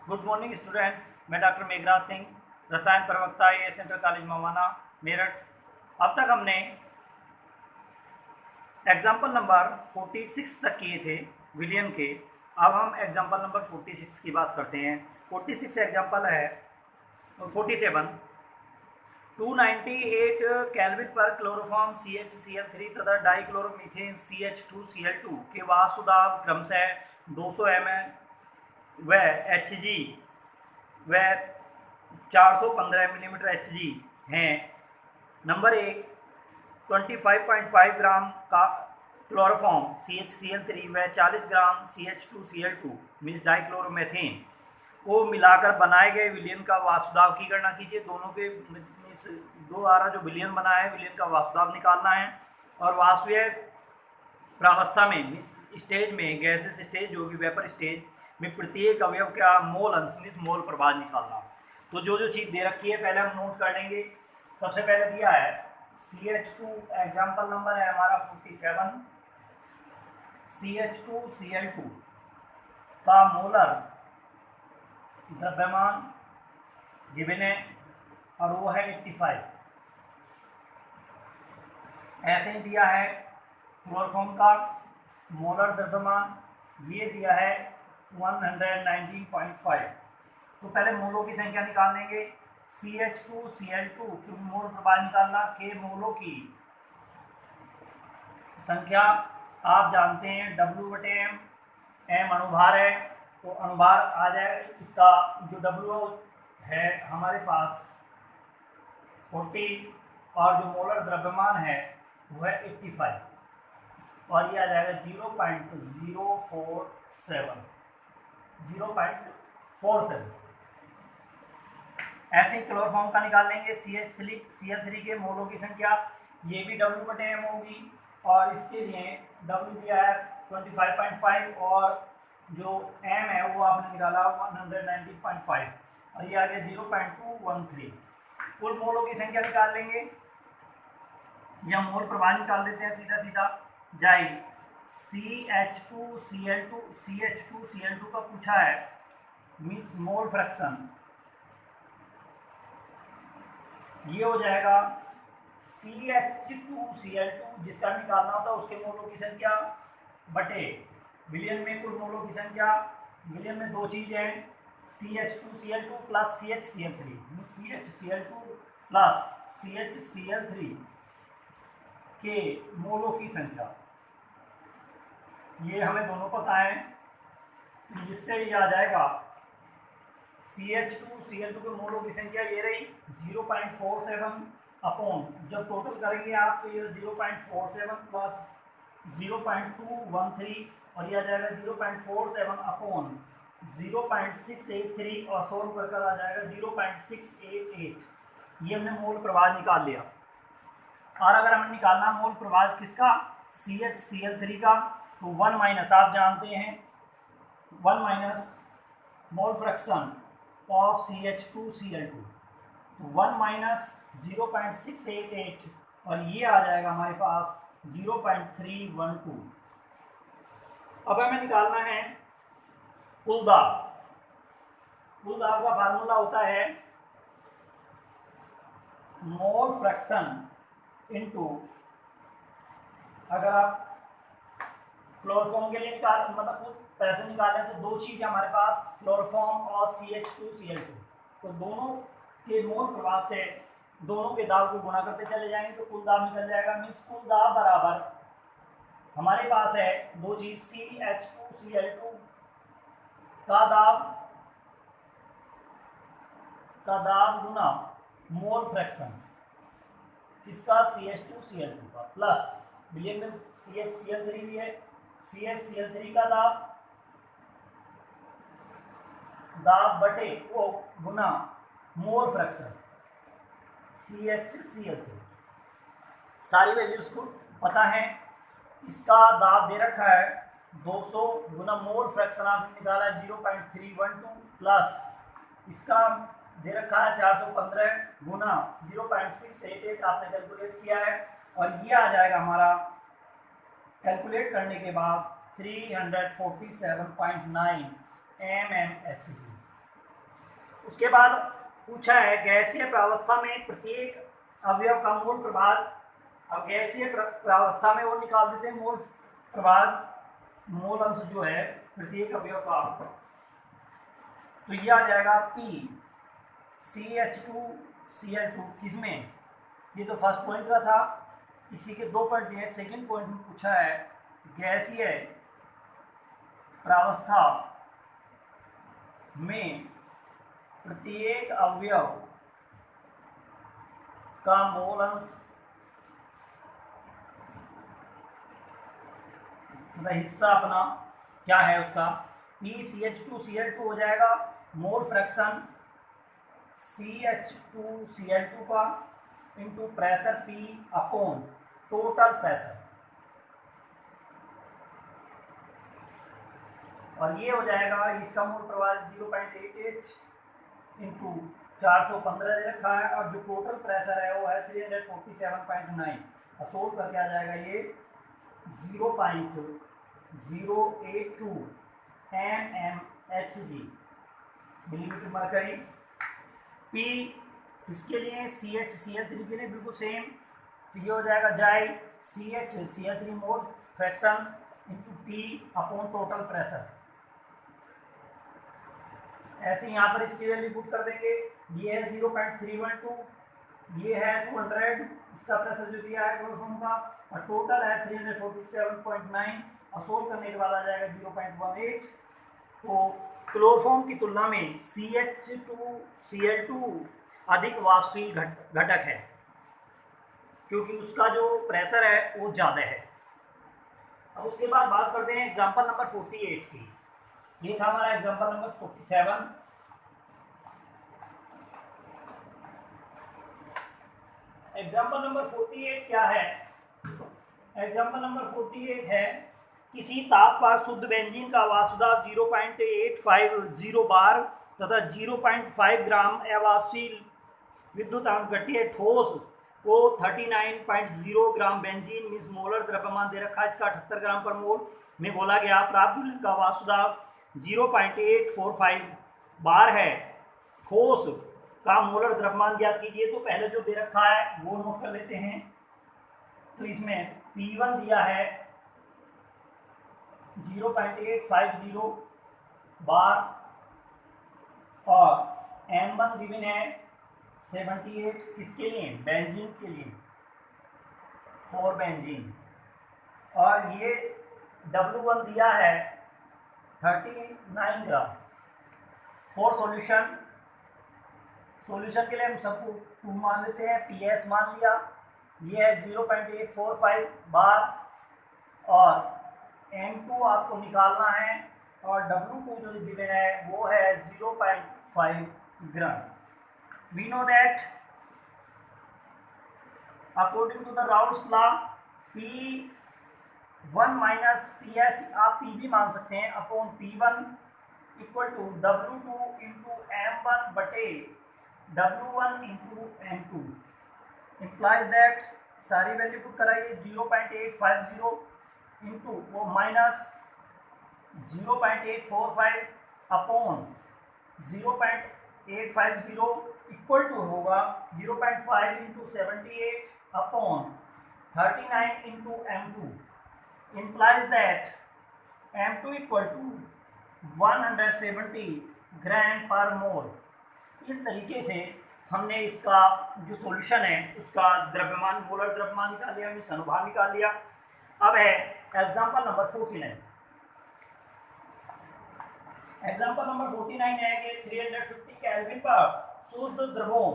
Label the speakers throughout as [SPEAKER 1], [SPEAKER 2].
[SPEAKER 1] Good morning students, मैं doctor Meghraj Singh, रसायन प्रवक्ता ए सेंट्रल कॉलेज मवाना मेरठ। अब तक हमने एग्जाम्पल नंबर 46 तक किए थे विलियन के। अब हम एग्जाम्पल नंबर 46 की बात करते हैं। 46 एग्जाम्पल है 47। 298 केल्विन पर क्लोरोफॉर्म CHCl3 तथा डाइक्लोरोमीथेन CH2Cl2 के वाष्प दाब क्रमशः 200 ml व Hg व 415 मिलीमीटर Hg हैं। नंबर 1, 25.5 ग्राम का क्लोरोफॉर्म CHCl3 व 40 ग्राम CH2Cl2 मीन्स डाइक्लोरोमेथेन को मिलाकर बनाए गए विलयन का वाष्प दाब की गणना कीजिए। दोनों के मीन्स दो द्वारा जो विलयन बना है, विलयन का वाष्प दाब निकालना है और वाष्पीय प्रावस्था में मीन्स स्टेज में, गैसेस स्टेज जो कि वेपर स्टेज में प्रत्येक अवयव का मोल अंश मीन्स मोल प्रभाव निकालना। तो जो जो चीज़ दे रखी है पहले हम नोट कर लेंगे। सबसे पहले दिया है CH2, एग्जाम्पल नंबर है हमारा 47। CH2Cl2 का मोलर द्रव्यमान गिवन है और वो है 85। ऐसे ही दिया है क्लोरोफॉर्म का मोलर द्रव्यमान, ये दिया है 119.5। तो पहले मोलों की संख्या निकाल लेंगे। CH2Cl2 क्योंकि मोल प्रभाव निकालना, के मोलों की संख्या आप जानते हैं W/M, M अणुभार है तो अणुभार आ जाए। इसका जो W है हमारे पास 40 और जो मोलर द्रव्यमान है वो है 85 और ये आ जाएगा 0.047। ऐसे ही क्लोरोफॉर्म का निकाल लेंगे। CH3 के मोलों की संख्या, ये भी W/M होगी और इसके लिए W दिया है 25.5 और जो M है वो आपने निकाला 119.5 और ये आ गया 0.213। कुल मोलों की संख्या निकाल लेंगे या मोल प्रभाव निकाल देते हैं सीधा सीधा। जाई CH2Cl2 का पूछा है मिस मोल फ्रैक्शन, ये हो जाएगा CH2Cl2 जिसका निकालना होता है उसके मोलों की संख्या बटे विलयन में कुल मोलों की संख्या। विलयन में दो चीज़ हैं, CH2Cl2 plus CHCl3, CHCl2 plus CHCl3 के मोलों की संख्या, ये हमें दोनों पता है। इससे ये आ जाएगा CH2Cl2 के मोलों की संख्या ये रही 0.47 अपॉन, जब टोटल करेंगे आप तो ये 0.47 प्लस 0.213 और ये आ जाएगा 0.47 अपॉन 0.683 और सोल्व कर आ जाएगा 0.688। ये हमने मोल प्रभाव निकाल लिया। और अगर हमें निकालना मोल प्रभाव किसका, CHCl3 का, तो 1 माइनस, आप जानते हैं 1 minus mole fraction of CH2Cl2, 1 minus 0.688 और ये आ जाएगा हमारे पास 0.312। अब हमें निकालना है कुल दाब। कुल दाब का फार्मूला होता है मोल फ्रैक्शन इनटू, अगर आप क्लोरोफॉर्म के लिए मतलब पैसे निकालें तो दो चीज़ है हमारे पास, क्लोरोफॉर्म और CH2Cl2, तो दोनों के मोल प्रभाव से दोनों के दाब को गुणा करते चले जाएंगे तो कुल दाब निकल जाएगा। मीन्स कुल दाब बराबर हमारे पास है दो चीज, CH2Cl2 का दाब गुना मोल फ्रैक्शन किसका, CH2Cl2 का, प्लस विलयन में CHCl3 भी है, CHCl3 का दाब बटे वो गुना मोल फ्रैक्शन CHCl3। सारी वैल्यूज को पता है। इसका दाब दे रखा है 200 गुना मोल फ्रैक्शन आपने निकाला है 0.312 प्लस इसका दे रखा है 415 गुना 0.688 आपने कैलकुलेट किया है और ये आ जाएगा हमारा कैलकुलेट करने के बाद 347.9 mmHg। उसके बाद पूछा है गैसीय प्रावस्था में प्रत्येक अवयव का मोल प्रभाग। अब गैसीय प्रावस्था में वो निकाल देते हैं मोल प्रभाग, मोल अंश जो है प्रत्येक अवयव का, तो ये आ जाएगा P CH2Cl2 किसमें, ये तो फर्स्ट पॉइंट का था, इसी के 2 पॉइंट दिए। सेकंड पॉइंट में पूछा है गैसीय प्रावस्था में प्रत्येक अवयव का मोल अंश, मतलब हिस्सा अपना क्या है उसका, PCH2Cl2 हो जाएगा मोल फ्रैक्शन CH2Cl2 का into pressure P upon total pressure, और ये हो जाएगा इसका मोल प्रभाव 0.88 इंटू 415 दे रखा है, और जो टोटल प्रेशर है वो है 347.9, और सोल्व करके आ जाएगा ये 0.082 mmHg मिलीमीटर मरकरी। P इसके लिए CH के लिए बिल्कुल सेम, तो ये हो जाएगा जाई CH mole fraction into P upon total pressure. ऐसे यहाँ पर इसकी वैल्यू पुट कर देंगे, ये है 0.312, ये है 200, इसका प्रेशर जो दिया है क्लोरोफॉर्म का, और टोटल है 347.9, और सोल्व करने के बाद आ जाएगा 0.18। तो क्लोरोफॉर्म की तुलना में CH2Cl2 अधिक वाष्पशील घटक है, क्योंकि उसका जो प्रेशर है वो ज़्यादा है। अब उसके बाद बात करते हैं एग्जाम्पल नंबर 48 की। ये था हमारा एग्जाम्पल नंबर 47। एग्जाम्पल नंबर 48 क्या है? एग्जाम्पल नंबर 48 है किसी ताप पर शुद्ध बेंजीन का वाष्प दाब 0.850 बार तथा 0.5 ग्राम अवाष्पशील विद्युत गठीय ठोस को 39.0 ग्राम बेंजीन मीन्स मोलर द्रव्यमान दे रखा है, इसका 78 ग्राम पर मोल में बोला गया। प्राप्त ज्वलन का वाष्प दाब 0.845 बार है, ठोस का मोलर द्रव्यमान ज्ञात कीजिए। तो पहले जो दे रखा है वो नोट कर लेते हैं। तो इसमें P1 दिया है 0.850 बार और M1 गिवन है 78, किसके लिए? बेंजीन के लिए, फॉर बेंजीन, और ये W1 दिया है 39 ग्राम। फॉर सॉल्यूशन, सॉल्यूशन के लिए हम सबको 2 मान लेते हैं, PS मान लिया, ये है 0.845 बार, और M2 आपको निकालना है, और W2 जो गिवन है वो है 0.5 ग्राम। We know that according to the Raoult's law, P1 minus PS आप P भी मान सकते हैं upon P1 equal to W2 into M1 बटे W1 into M2 implies that सारी वैल्यू पुट कराइए 0.850 इंटू वो माइनस 0.845 अपॉन 0.850 इक्वल टू होगा 0.5 into 78 upon 39 into M2 implies that M2 equal to 170 gram per mole. इस तरीके से हमने इसका जो सॉल्यूशन है उसका द्रव्यमान, मोलर द्रव्यमान निकाल लिया, हमने अनुभाग निकाल लिया। अब है एग्जाम्पल नंबर 49। एग्जाम्पल नंबर 49 है कि 350 केल्विन पर शुद्ध द्रवों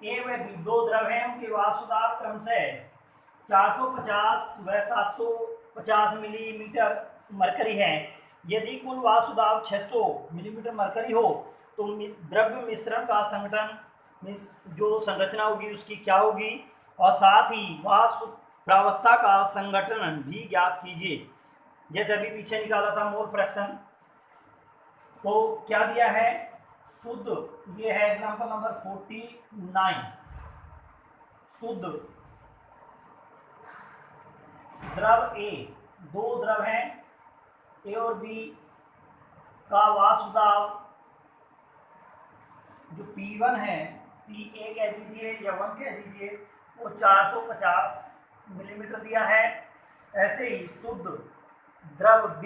[SPEAKER 1] ए व बी, 2 द्रव हैं, उनके वाष्प दाब क्रमशः 450 व 750 मिलीमीटर मरकरी है। यदि कुल वाष्प दाब 600 मिलीमीटर मरकरी हो तो द्रव्य मिश्रण का संगठन जो संरचना होगी उसकी क्या होगी, और साथ ही वाष्प प्रावस्था का संगठन भी ज्ञात कीजिए। जैसे अभी पीछे निकाला था मोल फ्रैक्शन, तो क्या दिया है? शुद्ध, ये है एग्जांपल नंबर 49, शुद्ध द्रव ए, 2 द्रव हैं ए और बी का वाष्प दाब जो P1 है, PA कह दीजिए या 1 कह दीजिए, वो 450 मिलीमीटर दिया है। ऐसे ही शुद्ध द्रव B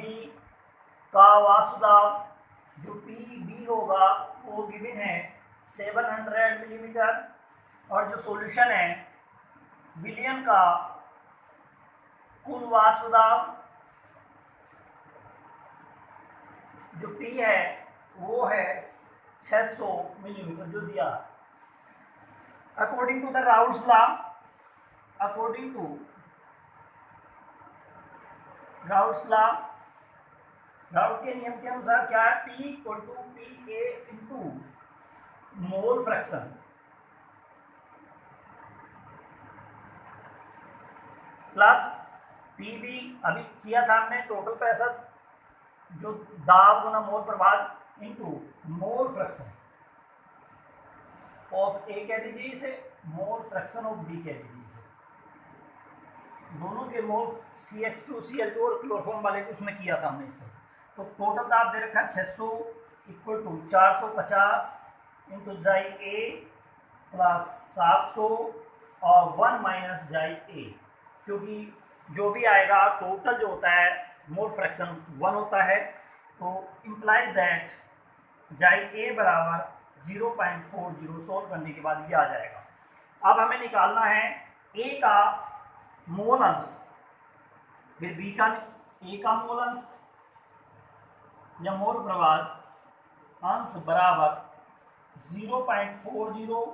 [SPEAKER 1] का वाष्पदाब जो PB होगा वो गिवन है 700 मिलीमीटर। और जो सॉल्यूशन है विलियन का कुल वाष्पदाब जो P है वो है 600 मिलीमीटर जो दिया। According to the Raoult's law, according to Raoult's law, Raoult के नियम के अनुसार क्या है, P equal to PA into mole fraction plus PB, अभी किया था हमने टोटल प्रेशर जो दाब गुना मोल प्रभाव into mole fraction of A कह दीजिए इसे, मोल फ्रैक्शन ऑफ B कह दीजिए इसे। दोनों के मोल CH2Cl2 और क्लोरोफॉर्म वाले को उसमें किया था हमने इस तरह। तो टोटल दाब दे रखा है 600 इक्वल टू 450 इंटू जाई A प्लस 700 और 1 माइनस जाई A, क्योंकि जो भी आएगा टोटल जो होता है मोल फ्रैक्शन 1 होता है। तो इम्प्लाइज दैट जाई A बराबर 0.40 सोल्व करने के बाद ये आ जाएगा। अब हमें निकालना है A का मोल अंश, फिर B का, A का मोल अंश या मोल प्रभाव अंश बराबर 0.40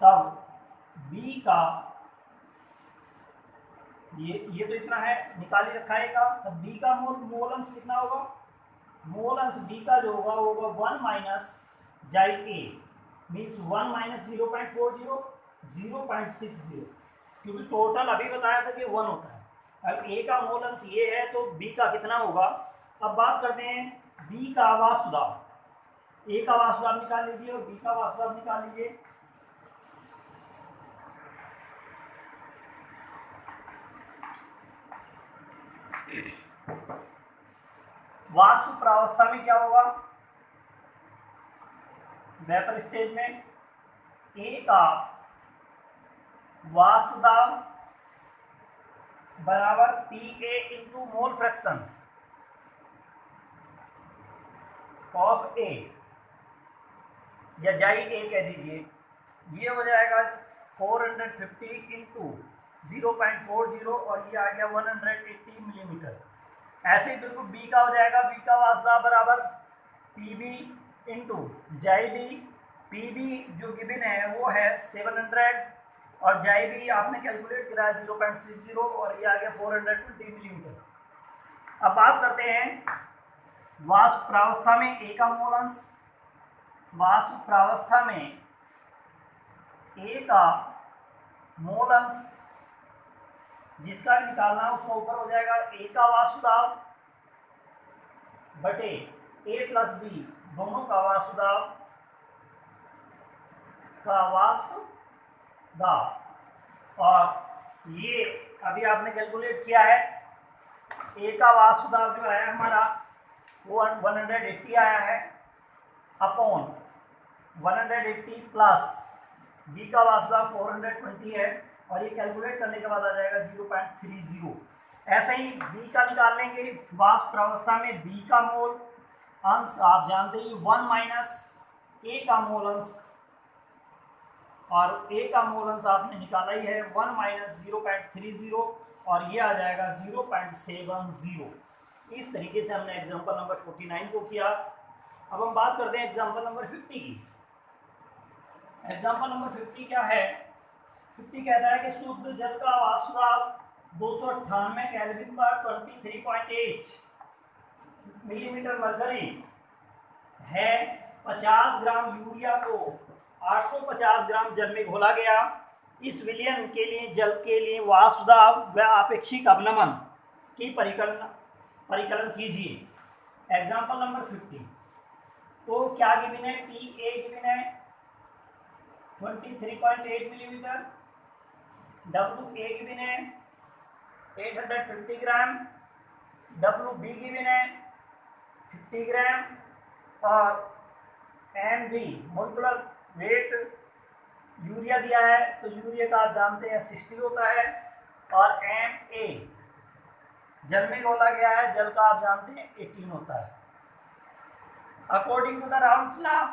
[SPEAKER 1] तब B का ये तो इतना है निकाल ही रखा है का, तब B का मोल अंश कितना होगा, मोल अंश B का जो होगा वो होगा 1 माइनस जाई A मीन्स 1 माइनस 0.40 0.60, क्योंकि टोटल अभी बताया था कि 1 होता है। अब A का मोल अंश ये है तो B का कितना होगा। अब बात करते हैं B का वाष्पदाब, A का वाष्पदाब निकाल लीजिए और B का वाष्पदाब निकाल लीजिए। वाष्प प्रावस्था में क्या होगा, वेपर स्टेज में A का वाष्पदाब बराबर PA into mole fraction of A या जाई A कह दीजिए, ये हो जाएगा 450 इंटू 0.40 और ये आ गया 180 मिलीमीटर। ऐसे ही बिल्कुल B का हो जाएगा, B का वाष्पदाब बराबर PB इंटू जाई B, PB जो गिवन है वो है 700 और जाई B आपने कैलकुलेट करा 0.60 और ये आ गया 420 मिलीमीटर। अब बात करते हैं वाष्प प्रावस्था में A का मोल अंश। वाष्प प्रावस्था में A का मोल अंश जिसका भी निकालना है उसका ऊपर हो जाएगा A का वाष्पदाब बटे A प्लस B दोनों का वाष्पदाब का वाष्पदाब, और ये अभी आपने कैलकुलेट किया है A का वाष्पदाब जो है हमारा वो 180 आया है अपॉन 180 प्लस B का वाष्पदाब 420 है और ये कैलकुलेट करने के बाद आ जाएगा 0.30। ऐसे ही B का निकाल लेंगे। वाष्प प्रावस्था में B का मोल अंश आप जानते ही 1 माइनस A का मोल अंश, और A का मोल अंश आपने निकाला ही है 1 माइनस 0.30 और ये आ जाएगा 0.70। इस तरीके से हमने एग्जाम्पल नंबर 49 को किया। अब हम बात करते हैं एग्जाम्पल नंबर 50 की। एग्जाम्पल नंबर 50 क्या है, 50 कहता है कि शुद्ध जल का वाष्पदाब 298 केल्विन पर 23.8 मिलीमीटर मरकरी है। 50 ग्राम यूरिया को 850 ग्राम जल में घोला गया। इस विलयन के लिए जल के लिए वाष्पदाब व आपेक्षिक अवनमन की परिकलन कीजिए। Example number 50। तो क्या गिवन है, PA गिवन है 23.8 मिलीमीटर, WA गिवन है 850 ग्राम, WB गिवन है 50 ग्राम, और M B molecular weight urea दिया है तो यूरिया का आप जानते हैं 60 होता है, और एम ए जल में घोला गया है, जल का आप जानते हैं 18 होता है। According to the Raoult law,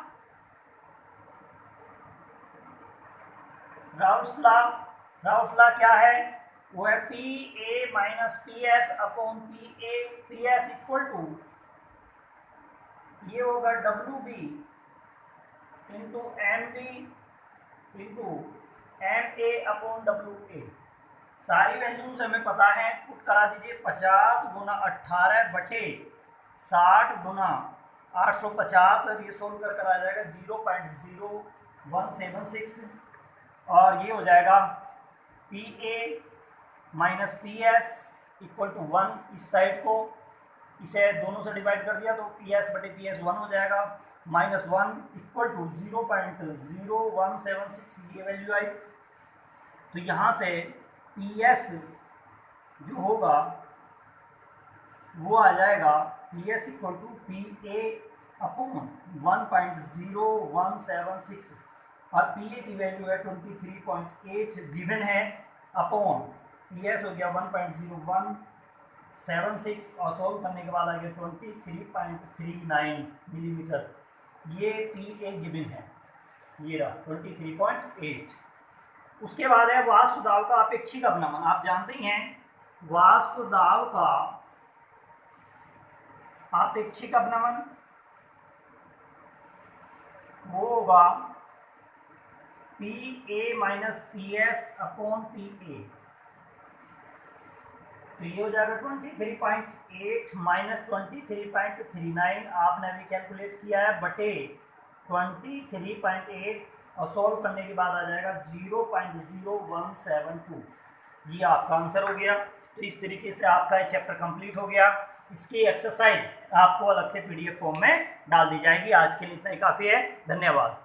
[SPEAKER 1] Raoult law क्या है? वो है P A minus P S upon P S equal to, ये होगा W B into M B into M A upon W A. सारी वैल्यूज हमें पता है, पुट करा दीजिए। 50 गुना 18 बटे 60 गुना 850, अब ये सोल्व कर आ जाएगा 0.0176, और ये हो जाएगा P A minus P S equal to 1। इस साइड को इसे दोनों से डिवाइड कर दिया तो पी एस बटे पी एस 1 हो जाएगा, माइनस 1 इक्वल टू 0.0176, ये वैल्यू आई। तो यहाँ से पी एस जो होगा वो आ जाएगा P S equal to P A upon 1.0176, और पी ए की वैल्यू है 23.8 गिवन है, अपॉन पी एस हो गया 1.0176, और सॉल्व करने के बाद आ गया 23.39 मिलीमीटर। ये पी ए गिवन है, ये रहा 23.8। उसके बाद है वाष्प दाब का अपेक्षिक अवनमन। आप जानते ही हैं वाष्प दाब का अपेक्षिक अवनमन वो होगा P A minus P S upon P A. तो ये हो जाएगा 23.8 माइनस 23.39, आपने अभी कैलकुलेट किया है, बटे 23.8, और सॉल्व करने के बाद आ जाएगा 0.0172। ये आपका आंसर हो गया। तो इस तरीके से आपका ये चैप्टर कंप्लीट हो गया। इसकी एक्सरसाइज आपको अलग से पीडीएफ फॉर्म में डाल दी जाएगी। आज के लिए इतना ही काफ़ी है। धन्यवाद।